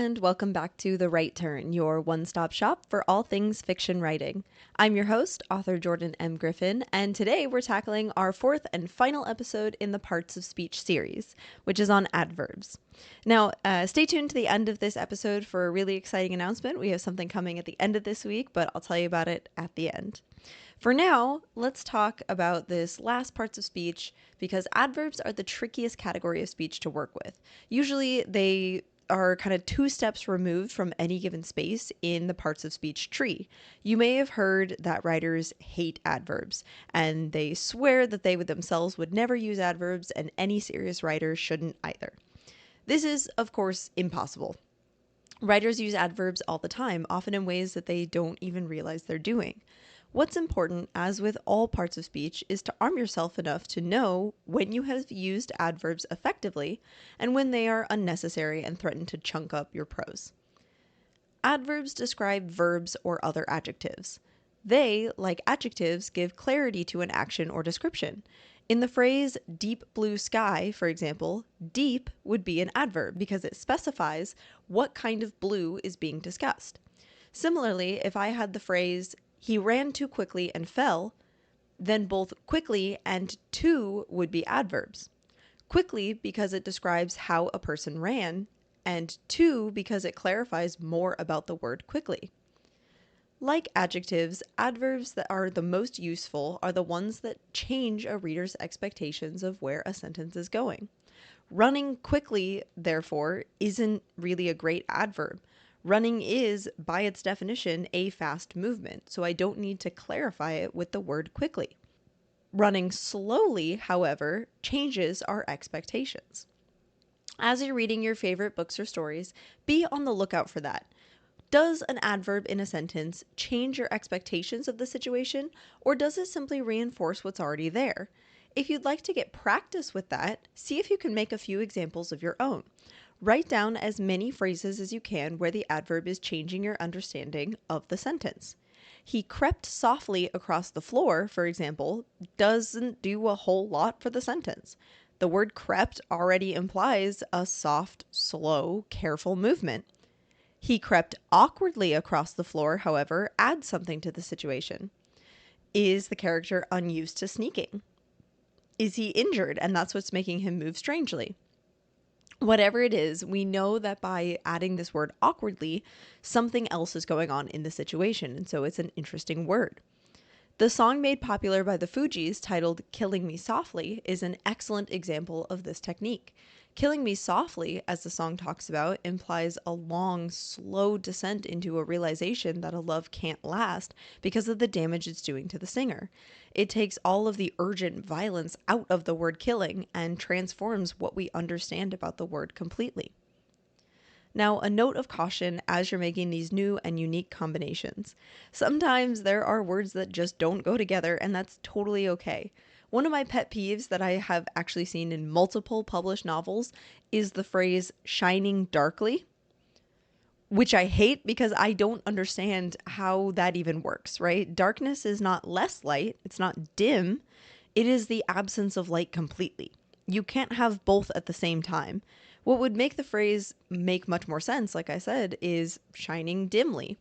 and welcome back to The Right Turn, your one-stop shop for all things fiction writing. I'm your host, author Jordan M. Griffin, and today we're tackling our fourth and final episode in the Parts of Speech series, which is on adverbs. Now, stay tuned to the end of this episode for a really exciting announcement. We have something coming at the end of this week, but I'll tell you about it at the end. For now, let's talk about this last parts of speech because adverbs are the trickiest category of speech to work with. Usually they are kind of two steps removed from any given space in the parts of speech tree. You may have heard that writers hate adverbs and they swear that they themselves would never use adverbs and any serious writer shouldn't either. This is, of course, impossible. Writers use adverbs all the time, often in ways that they don't even realize they're doing. What's important, as with all parts of speech, is to arm yourself enough to know when you have used adverbs effectively and when they are unnecessary and threaten to chunk up your prose. Adverbs describe verbs or other adjectives. They, like adjectives, give clarity to an action or description. In the phrase deep blue sky, for example, deep would be an adverb because it specifies what kind of blue is being discussed. Similarly, if I had the phrase he ran too quickly and fell, then both quickly and too would be adverbs. Quickly because it describes how a person ran, and too because it clarifies more about the word quickly. Like adjectives, adverbs that are the most useful are the ones that change a reader's expectations of where a sentence is going. Running quickly, therefore, isn't really a great adverb. Running is, by its definition, a fast movement, so I don't need to clarify it with the word quickly. Running slowly, however, changes our expectations. As you're reading your favorite books or stories, be on the lookout for that. Does an adverb in a sentence change your expectations of the situation, or does it simply reinforce what's already there? If you'd like to get practice with that, see if you can make a few examples of your own. Write down as many phrases as you can where the adverb is changing your understanding of the sentence. He crept softly across the floor, for example, doesn't do a whole lot for the sentence. The word crept already implies a soft, slow, careful movement. He crept awkwardly across the floor, however, adds something to the situation. Is the character unused to sneaking? Is he injured and that's what's making him move strangely? Whatever it is, we know that by adding this word awkwardly, something else is going on in the situation, and so it's an interesting word. The song made popular by the Fugees, titled Killing Me Softly, is an excellent example of this technique. Killing Me Softly, as the song talks about, implies a long, slow descent into a realization that a love can't last because of the damage it's doing to the singer. It takes all of the urgent violence out of the word killing and transforms what we understand about the word completely. Now, a note of caution as you're making these new and unique combinations. Sometimes there are words that just don't go together, and that's totally okay. One of my pet peeves that I have actually seen in multiple published novels is the phrase shining darkly, which I hate because I don't understand how that even works, right? Darkness is not less light, it's not dim, it is the absence of light completely. You can't have both at the same time. What would make the phrase make much more sense, like I said, is shining dimly.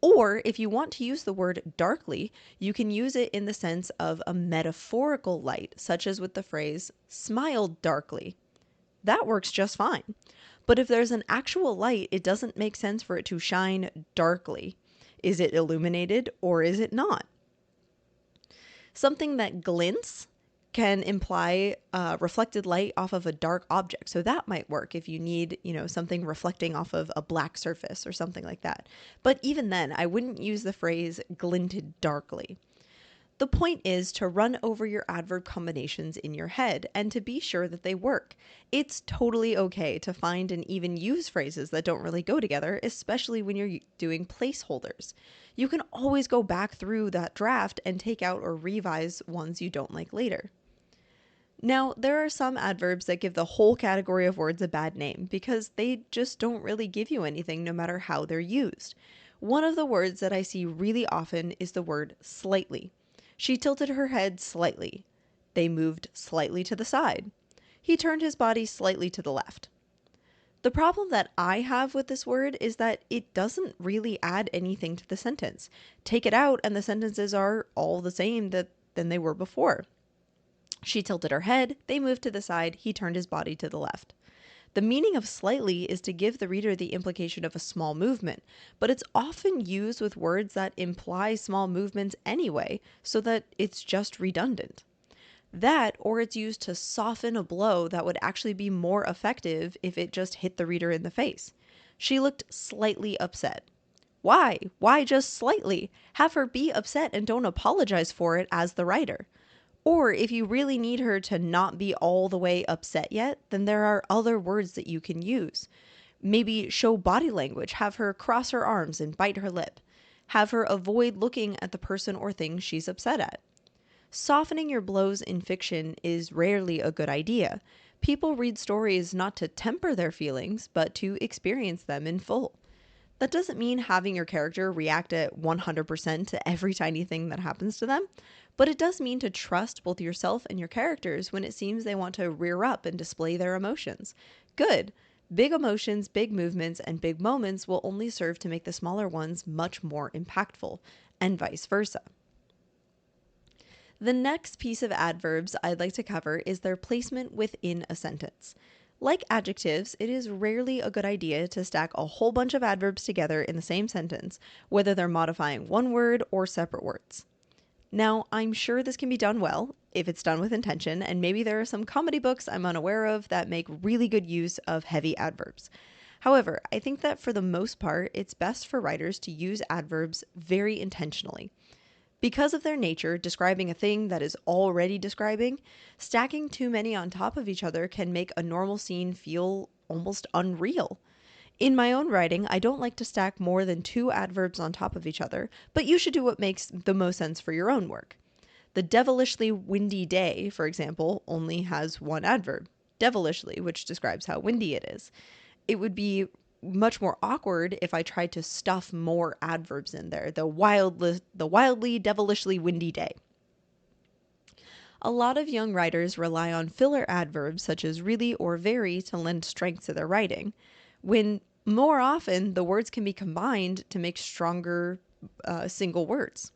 Or if you want to use the word darkly, you can use it in the sense of a metaphorical light, such as with the phrase smiled darkly. That works just fine. But if there's an actual light, it doesn't make sense for it to shine darkly. Is it illuminated or is it not? Something that glints can imply reflected light off of a dark object. So that might work if you need, something reflecting off of a black surface or something like that. But even then, I wouldn't use the phrase glinted darkly. The point is to run over your adverb combinations in your head and to be sure that they work. It's totally okay to find and even use phrases that don't really go together, especially when you're doing placeholders. You can always go back through that draft and take out or revise ones you don't like later. Now, there are some adverbs that give the whole category of words a bad name because they just don't really give you anything no matter how they're used. One of the words that I see really often is the word slightly. She tilted her head slightly. They moved slightly to the side. He turned his body slightly to the left. The problem that I have with this word is that it doesn't really add anything to the sentence. Take it out and the sentences are all the same than they were before. She tilted her head, they moved to the side, he turned his body to the left. The meaning of slightly is to give the reader the implication of a small movement, but it's often used with words that imply small movements anyway, so that it's just redundant. That, or it's used to soften a blow that would actually be more effective if it just hit the reader in the face. She looked slightly upset. Why? Why just slightly? Have her be upset and don't apologize for it as the writer. Or if you really need her to not be all the way upset yet, then there are other words that you can use. Maybe show body language, have her cross her arms and bite her lip. Have her avoid looking at the person or thing she's upset at. Softening your blows in fiction is rarely a good idea. People read stories not to temper their feelings, but to experience them in full. That doesn't mean having your character react at 100% to every tiny thing that happens to them, but it does mean to trust both yourself and your characters when it seems they want to rear up and display their emotions. Good. Big emotions, big movements, and big moments will only serve to make the smaller ones much more impactful, and vice versa. The next piece of adverbs I'd like to cover is their placement within a sentence. Like adjectives, it is rarely a good idea to stack a whole bunch of adverbs together in the same sentence, whether they're modifying one word or separate words. Now, I'm sure this can be done well, if it's done with intention, and maybe there are some comedy books I'm unaware of that make really good use of heavy adverbs. However, I think that for the most part, it's best for writers to use adverbs very intentionally. Because of their nature, describing a thing that is already describing, stacking too many on top of each other can make a normal scene feel almost unreal. In my own writing, I don't like to stack more than 2 adverbs on top of each other, but you should do what makes the most sense for your own work. The devilishly windy day, for example, only has 1 adverb, devilishly, which describes how windy it is. It would be much more awkward if I tried to stuff more adverbs in there. The wildly, devilishly windy day. A lot of young writers rely on filler adverbs such as really or very to lend strength to their writing, when more often the words can be combined to make stronger single words.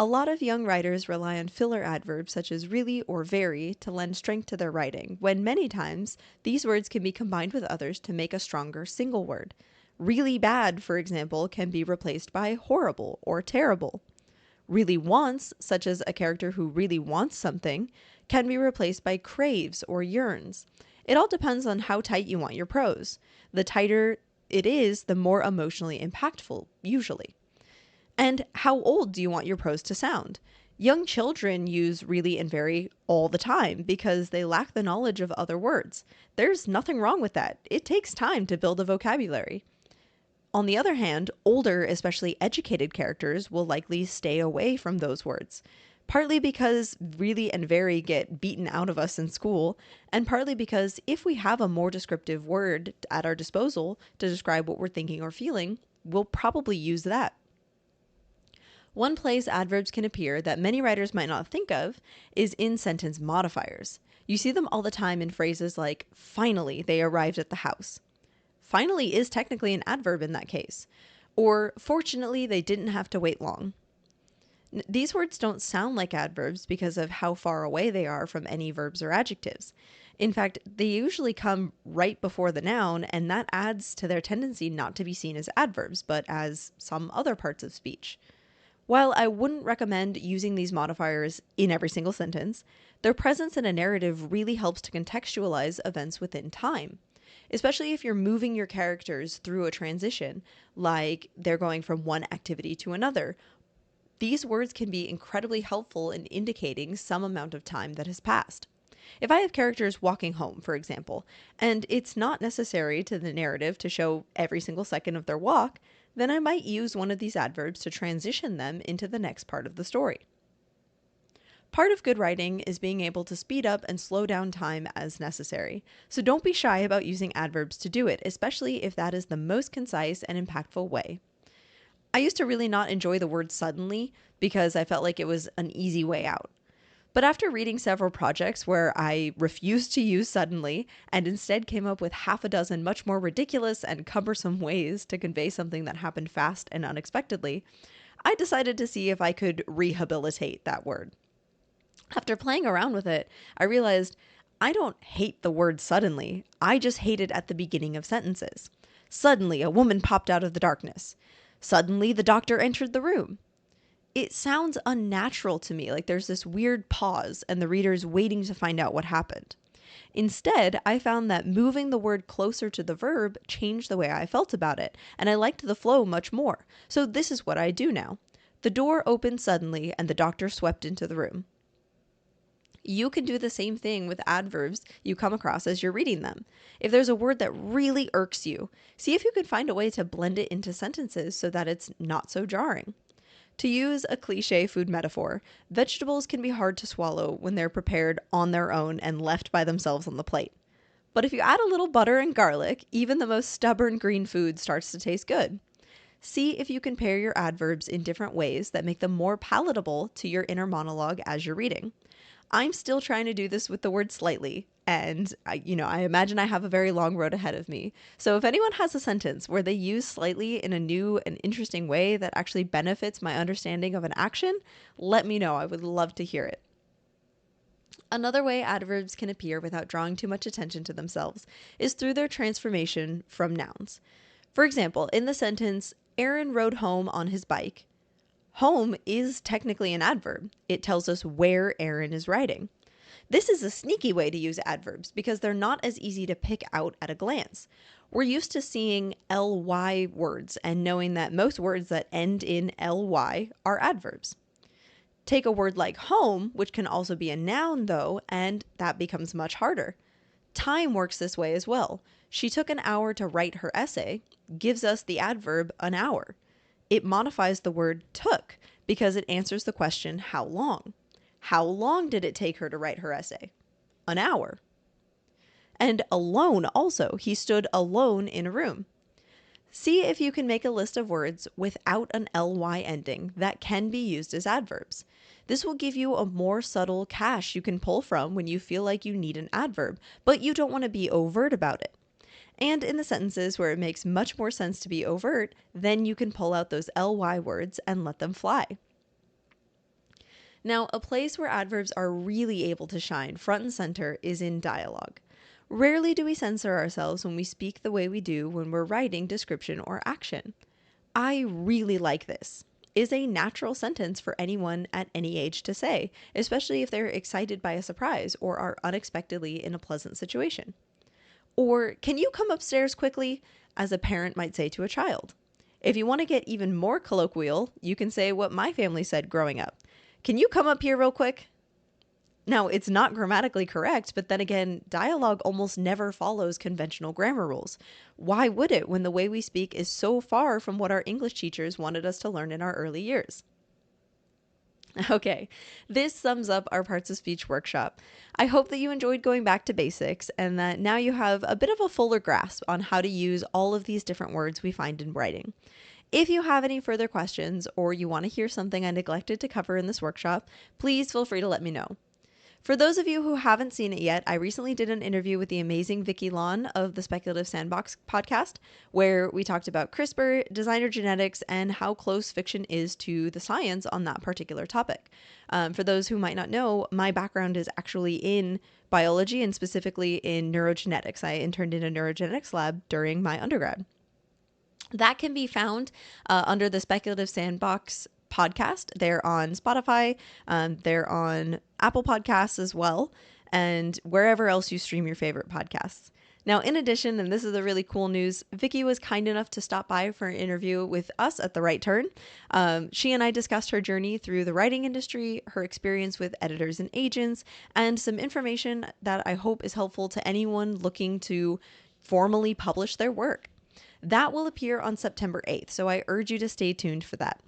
A lot of young writers rely on filler adverbs such as really or very to lend strength to their writing, when many times these words can be combined with others to make a stronger single word. Really bad, for example, can be replaced by horrible or terrible. Really wants, such as a character who really wants something, can be replaced by craves or yearns. It all depends on how tight you want your prose. The tighter it is, the more emotionally impactful, usually. And how old do you want your prose to sound? Young children use really and very all the time because they lack the knowledge of other words. There's nothing wrong with that. It takes time to build a vocabulary. On the other hand, older, especially educated characters will likely stay away from those words. Partly because really and very get beaten out of us in school, and partly because if we have a more descriptive word at our disposal to describe what we're thinking or feeling, we'll probably use that. One place adverbs can appear that many writers might not think of is in sentence modifiers. You see them all the time in phrases like, finally, they arrived at the house. Finally is technically an adverb in that case. Or, fortunately, they didn't have to wait long. These words don't sound like adverbs because of how far away they are from any verbs or adjectives. In fact, they usually come right before the noun, and that adds to their tendency not to be seen as adverbs, but as some other parts of speech. While I wouldn't recommend using these modifiers in every single sentence, their presence in a narrative really helps to contextualize events within time, especially if you're moving your characters through a transition, like they're going from one activity to another. These words can be incredibly helpful in indicating some amount of time that has passed. If I have characters walking home, for example, and it's not necessary to the narrative to show every single second of their walk, then I might use one of these adverbs to transition them into the next part of the story. Part of good writing is being able to speed up and slow down time as necessary, so don't be shy about using adverbs to do it, especially if that is the most concise and impactful way. I used to really not enjoy the word suddenly because I felt like it was an easy way out. But after reading several projects where I refused to use suddenly and instead came up with half a dozen much more ridiculous and cumbersome ways to convey something that happened fast and unexpectedly, I decided to see if I could rehabilitate that word. After playing around with it, I realized I don't hate the word suddenly. I just hate it at the beginning of sentences. Suddenly, a woman popped out of the darkness. Suddenly, the doctor entered the room. It sounds unnatural to me, like there's this weird pause and the reader's waiting to find out what happened. Instead, I found that moving the word closer to the verb changed the way I felt about it, and I liked the flow much more. So this is what I do now. The door opened suddenly and the doctor swept into the room. You can do the same thing with adverbs you come across as you're reading them. If there's a word that really irks you, see if you can find a way to blend it into sentences so that it's not so jarring. To use a cliche food metaphor, vegetables can be hard to swallow when they're prepared on their own and left by themselves on the plate. But if you add a little butter and garlic, even the most stubborn green food starts to taste good. See if you can pair your adverbs in different ways that make them more palatable to your inner monologue as you're reading. I'm still trying to do this with the word slightly, and I imagine I have a very long road ahead of me. So if anyone has a sentence where they use slightly in a new and interesting way that actually benefits my understanding of an action, let me know. I would love to hear it. Another way adverbs can appear without drawing too much attention to themselves is through their transformation from nouns. For example, in the sentence, Aaron rode home on his bike, home is technically an adverb. It tells us where Aaron is riding. This is a sneaky way to use adverbs because they're not as easy to pick out at a glance. We're used to seeing ly words and knowing that most words that end in ly are adverbs. Take a word like home, which can also be a noun though, and that becomes much harder. Time works this way as well. She took an hour to write her essay, gives us the adverb an hour. It modifies the word took because it answers the question, how long? How long did it take her to write her essay? An hour. And alone also, he stood alone in a room. See if you can make a list of words without an ly ending that can be used as adverbs. This will give you a more subtle cache you can pull from when you feel like you need an adverb, but you don't want to be overt about it. And in the sentences where it makes much more sense to be overt, then you can pull out those ly words and let them fly. Now, a place where adverbs are really able to shine front and center is in dialogue. Rarely do we censor ourselves when we speak the way we do when we're writing description or action. I really like this is a natural sentence for anyone at any age to say, especially if they're excited by a surprise or are unexpectedly in a pleasant situation. Or, can you come upstairs quickly, as a parent might say to a child. If you want to get even more colloquial, you can say what my family said growing up. Can you come up here real quick? Now, it's not grammatically correct, but then again, dialogue almost never follows conventional grammar rules. Why would it when the way we speak is so far from what our English teachers wanted us to learn in our early years? Okay, this sums up our Parts of Speech workshop. I hope that you enjoyed going back to basics and that now you have a bit of a fuller grasp on how to use all of these different words we find in writing. If you have any further questions or you want to hear something I neglected to cover in this workshop, please feel free to let me know. For those of you who haven't seen it yet, I recently did an interview with the amazing Vickie Lan of the Speculative Sandbox podcast, where we talked about CRISPR, designer genetics, and how close fiction is to the science on that particular topic. For those who might not know, my background is actually in biology and specifically in neurogenetics. I interned in a neurogenetics lab during my undergrad. That can be found under the Speculative Sandbox podcast. They're on Spotify, they're on Apple Podcasts as well, and wherever else you stream your favorite podcasts. Now, in addition, and this is the really cool news, Vickie was kind enough to stop by for an interview with us at The Right Turn. She and I discussed her journey through the writing industry, her experience with editors and agents, and some information that I hope is helpful to anyone looking to formally publish their work. That will appear on September 8th, so I urge you to stay tuned for that.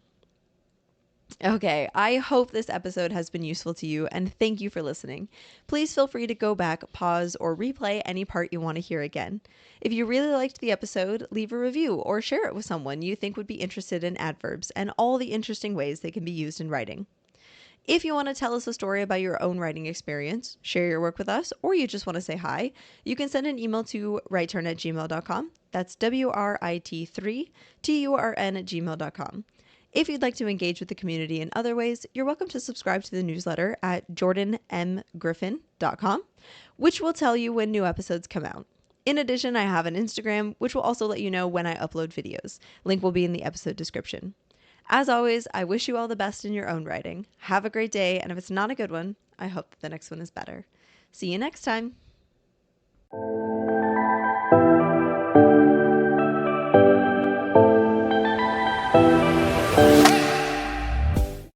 Okay, I hope this episode has been useful to you, and thank you for listening. Please feel free to go back, pause, or replay any part you want to hear again. If you really liked the episode, leave a review or share it with someone you think would be interested in adverbs and all the interesting ways they can be used in writing. If you want to tell us a story about your own writing experience, share your work with us, or you just want to say hi, you can send an email to writeturn@gmail.com. That's WRIT3TURN@gmail.com. If you'd like to engage with the community in other ways, you're welcome to subscribe to the newsletter at jordanmgriffin.com, which will tell you when new episodes come out. In addition, I have an Instagram, which will also let you know when I upload videos. Link will be in the episode description. As always, I wish you all the best in your own writing. Have a great day, and if it's not a good one, I hope that the next one is better. See you next time.